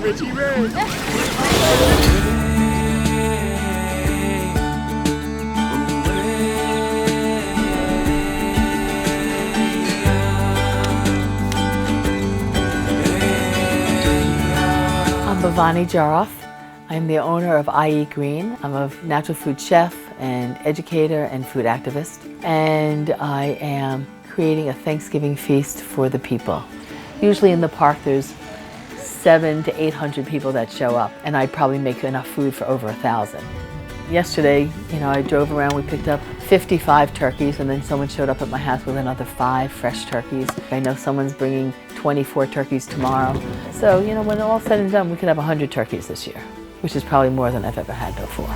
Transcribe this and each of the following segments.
Richie Ray. I'm Bhavani Jaroff. I'm the owner of iEat Green. I'm a natural food chef and educator and food activist. And I am creating a Thanksgiving feast for the people. Usually in the park there's 700 to 800 people that show up, and I probably make enough food for over 1,000. Yesterday, I drove around, we picked up 55 turkeys, and then someone showed up at my house with another 5 fresh turkeys. I know someone's bringing 24 turkeys tomorrow. So, when all said and done, we could have 100 turkeys this year, which is probably more than I've ever had before.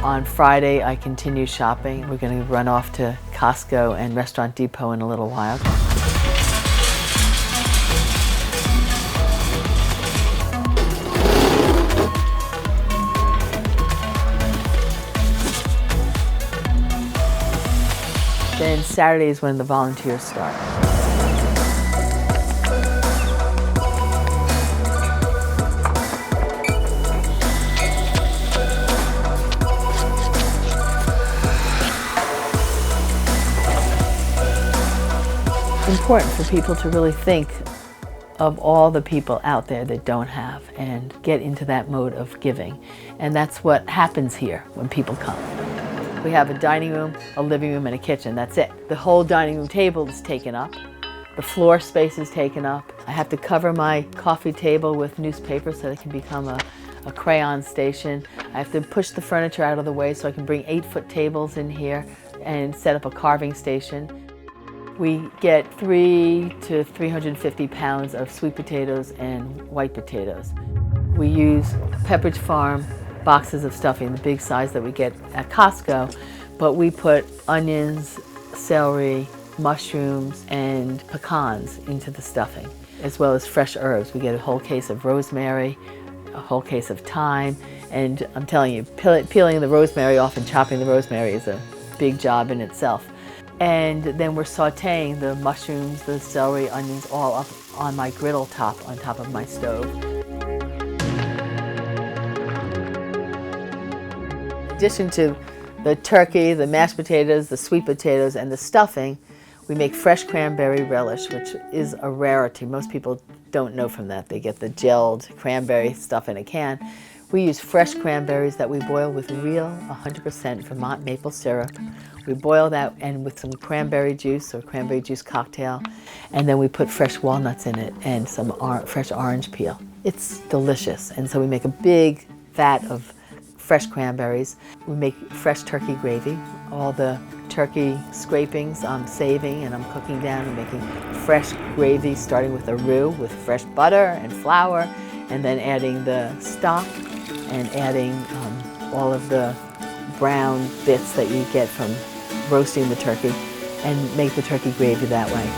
On Friday, I continue shopping. We're going to run off to Costco and Restaurant Depot in a little while. Then Saturday is when the volunteers start. It's important for people to really think of all the people out there that don't have and get into that mode of giving. And that's what happens here when people come. We have a dining room, a living room, and a kitchen. That's it. The whole dining room table is taken up. The floor space is taken up. I have to cover my coffee table with newspaper so that it can become a crayon station. I have to push the furniture out of the way so I can bring 8-foot tables in here and set up a carving station. We get 300 to 350 pounds of sweet potatoes and white potatoes. We use Pepperidge Farm boxes of stuffing, the big size that we get at Costco, but we put onions, celery, mushrooms, and pecans into the stuffing, as well as fresh herbs. We get a whole case of rosemary, a whole case of thyme, and I'm telling you, peeling the rosemary off and chopping the rosemary is a big job in itself. And then we're sauteing the mushrooms, the celery, onions, all up on my griddle top, on top of my stove. In addition to the turkey, the mashed potatoes, the sweet potatoes, and the stuffing, we make fresh cranberry relish, which is a rarity. Most people don't know from that. They get the gelled cranberry stuff in a can. We use fresh cranberries that we boil with real 100% Vermont maple syrup. We boil that and with some cranberry juice or cranberry juice cocktail, and then we put fresh walnuts in it and some fresh orange peel. It's delicious, and so we make a big vat of fresh cranberries. We make fresh turkey gravy. All the turkey scrapings I'm saving and I'm cooking down and making fresh gravy, starting with a roux with fresh butter and flour, and then adding the stock and adding all of the brown bits that you get from roasting the turkey, and make the turkey gravy that way.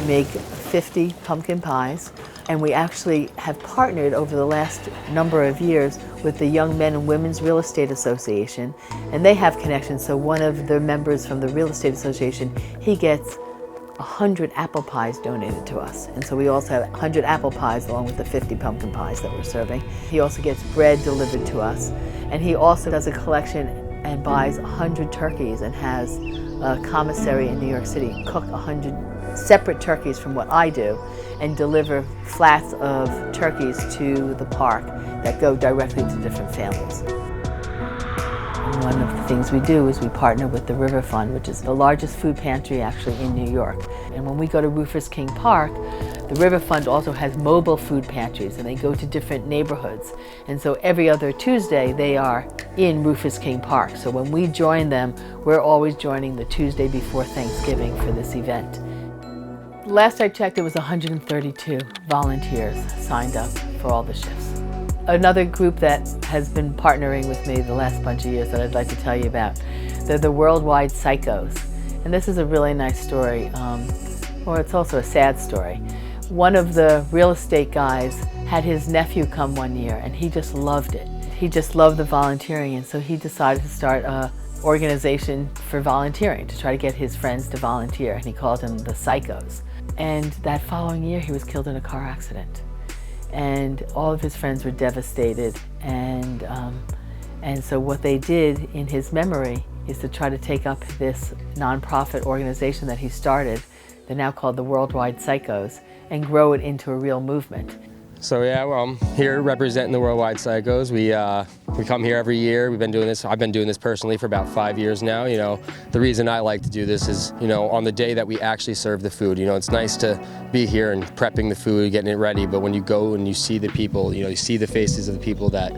Make 50 pumpkin pies, and we actually have partnered over the last number of years with the Young Men and Women's Real Estate Association, and they have connections. So one of the members from the Real Estate Association, he gets 100 apple pies donated to us, and so we also have 100 apple pies along with the 50 pumpkin pies that we're serving. He also gets bread delivered to us, and he also does a collection and buys 100 turkeys and has a commissary in New York City cook 100 separate turkeys from what I do and deliver flats of turkeys to the park that go directly to different families. And one of the things we do is we partner with the River Fund, which is the largest food pantry actually in New York. And when we go to Rufus King Park, the River Fund also has mobile food pantries, and they go to different neighborhoods. And so every other Tuesday they are in Rufus King Park. So when we join them, we're always joining the Tuesday before Thanksgiving for this event. Last I checked, it was 132 volunteers signed up for all the shifts. Another group that has been partnering with me the last bunch of years that I'd like to tell you about, they're the Worldwide Psychos. And this is a really nice story, or it's also a sad story. One of the real estate guys had his nephew come one year and he just loved it. He just loved the volunteering, and so he decided to start an organization for volunteering to try to get his friends to volunteer, and he called them the Psychos. And that following year he was killed in a car accident. And all of his friends were devastated, and so what they did in his memory is to try to take up this nonprofit organization that he started, they're now called the Worldwide Psychos, and grow it into a real movement. So yeah, well, I'm here representing the Worldwide Psychos. We come here every year. We've been doing this. I've been doing this personally for about 5 years now. You know, the reason I like to do this is, you know, on the day that we actually serve the food. You know, it's nice to be here and prepping the food, getting it ready. But when you go and you see the people, you know, you see the faces of the people that,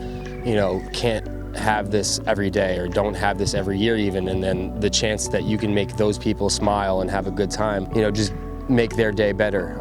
you know, can't have this every day or don't have this every year even, and then the chance that you can make those people smile and have a good time, you know, just make their day better.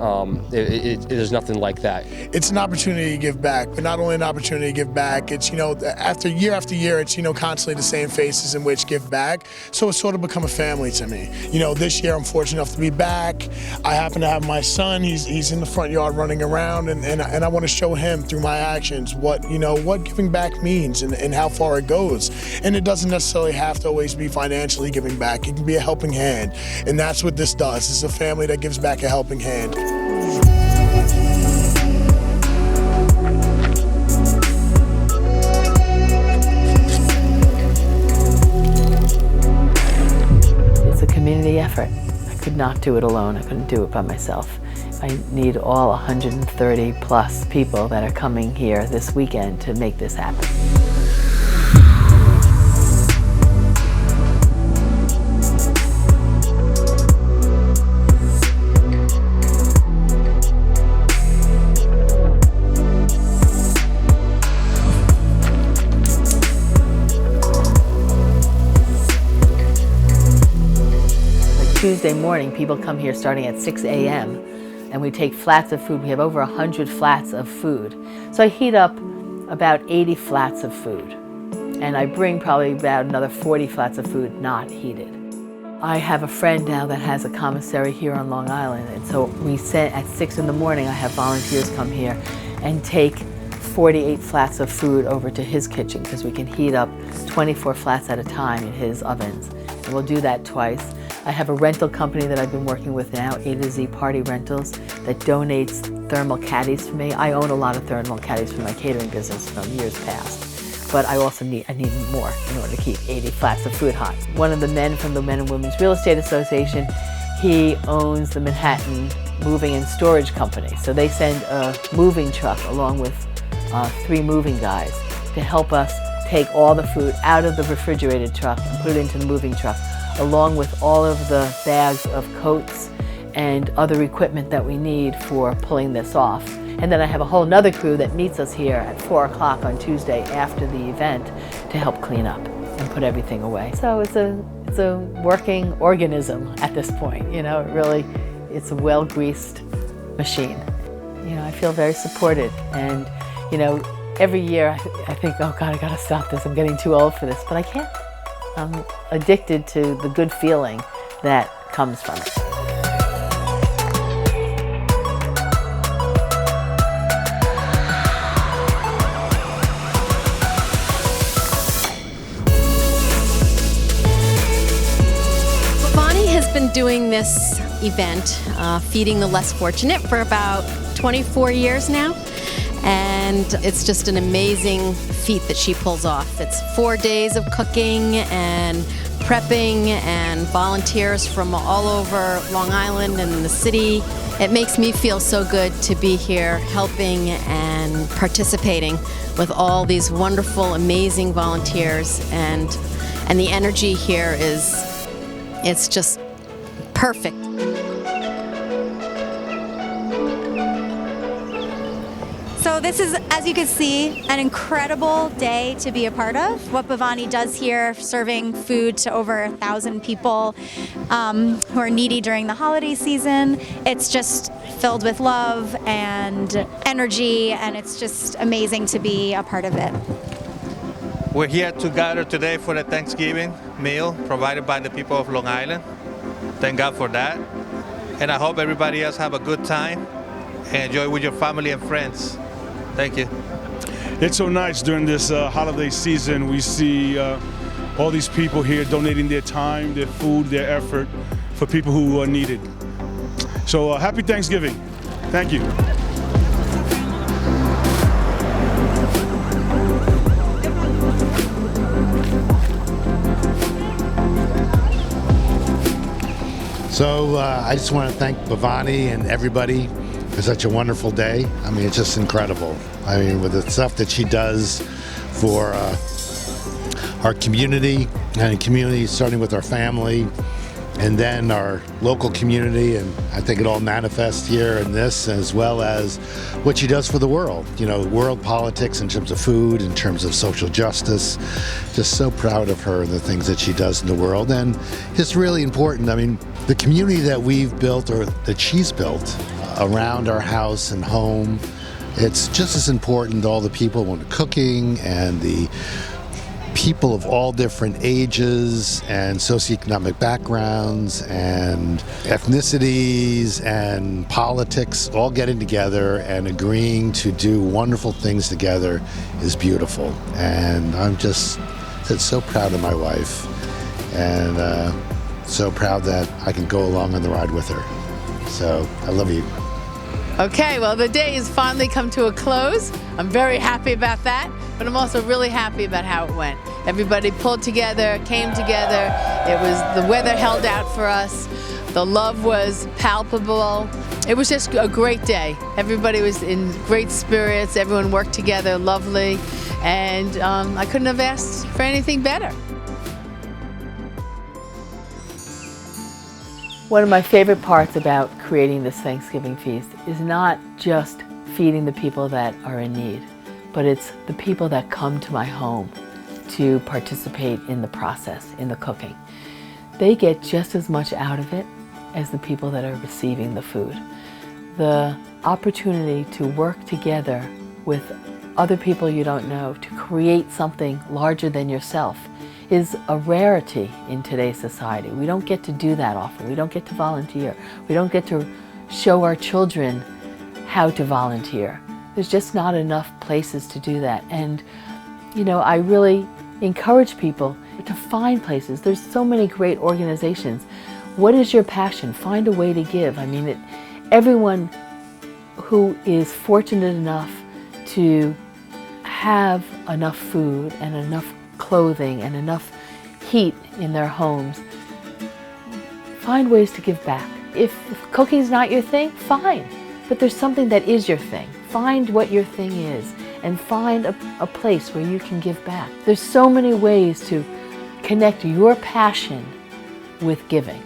There's nothing like that. It's an opportunity to give back, but not only an opportunity to give back, it's, you know, after year, it's, you know, constantly the same faces in which give back. So it's sort of become a family to me. You know, this year I'm fortunate enough to be back. I happen to have my son, he's in the front yard running around, and I want to show him through my actions what, you know, what giving back means and how far it goes. And it doesn't necessarily have to always be financially giving back. It can be a helping hand. And that's what this does. It's a family that gives back a helping hand. It's a community effort. I could not do it alone. I couldn't do it by myself. I need all 130 plus people that are coming here this weekend to make this happen. Tuesday morning, people come here starting at 6 a.m. and we take flats of food. We have over 100 flats of food. So I heat up about 80 flats of food, and I bring probably about another 40 flats of food not heated. I have a friend now that has a commissary here on Long Island, and so we send at 6 in the morning, I have volunteers come here and take 48 flats of food over to his kitchen, because we can heat up 24 flats at a time in his ovens. And we'll do that twice. I have a rental company that I've been working with now, A to Z Party Rentals, that donates thermal caddies for me. I own a lot of thermal caddies for my catering business from years past, but I also need more in order to keep 80 flats of food hot. One of the men from the Men and Women's Real Estate Association, he owns the Manhattan Moving and Storage Company. So they send a moving truck along with 3 moving guys to help us take all the food out of the refrigerated truck and put it into the moving truck, along with all of the bags of coats and other equipment that we need for pulling this off. And then I have a whole nother crew that meets us here at 4 o'clock on Tuesday after the event to help clean up and put everything away. So it's a working organism at this point. You know, it's a well-greased machine. You know, I feel very supported, and you know, every year I think, oh God, I gotta stop this. I'm getting too old for this, but I can't. I'm addicted to the good feeling that comes from it. Bonnie has been doing this event, Feeding the Less Fortunate, for about 24 years now. And it's just an amazing feat that she pulls off. It's 4 days of cooking and prepping and volunteers from all over Long Island and the city. It makes me feel so good to be here helping and participating with all these wonderful, amazing volunteers. And the energy here it's just perfect. So this is, as you can see, an incredible day to be a part of. What Bhavani does here, serving food to over 1,000 people who are needy during the holiday season. It's just filled with love and energy, and it's just amazing to be a part of it. We're here together today for the Thanksgiving meal provided by the people of Long Island. Thank God for that. And I hope everybody else have a good time and enjoy with your family and friends. Thank you. It's so nice during this holiday season. We see all these people here donating their time, their food, their effort for people who are needed. So happy Thanksgiving. Thank you. So I just want to thank Bhavani and everybody for such a wonderful day. I mean, it's just incredible. I mean, with the stuff that she does for our community, and community starting with our family, and then our local community, and I think it all manifests here in this, as well as what she does for the world. You know, world politics in terms of food, in terms of social justice. Just so proud of her and the things that she does in the world, and it's really important. I mean, the community that we've built, or that she's built, around our house and home, it's just as important. All the people in cooking and the people of all different ages and socioeconomic backgrounds and ethnicities and politics all getting together and agreeing to do wonderful things together is beautiful. And I'm just so proud of my wife, and so proud that I can go along on the ride with her. So I love you. Okay, well, the day has finally come to a close. I'm very happy about that, but I'm also really happy about how it went. Everybody pulled together, came together. The weather held out for us. The love was palpable. It was just a great day. Everybody was in great spirits. Everyone worked together lovely, and I couldn't have asked for anything better. One of my favorite parts about creating this Thanksgiving feast is not just feeding the people that are in need, but it's the people that come to my home to participate in the process, in the cooking. They get just as much out of it as the people that are receiving the food. The opportunity to work together with other people you don't know to create something larger than yourself is a rarity in today's society. We don't get to do that often. We don't get to volunteer. We don't get to show our children how to volunteer. There's just not enough places to do that. And, you know, I really encourage people to find places. There's so many great organizations. What is your passion? Find a way to give. I mean, everyone who is fortunate enough to have enough food and enough clothing and enough heat in their homes, find ways to give back. If cooking's not your thing, fine. But there's something that is your thing. Find what your thing is and find a place where you can give back. There's so many ways to connect your passion with giving.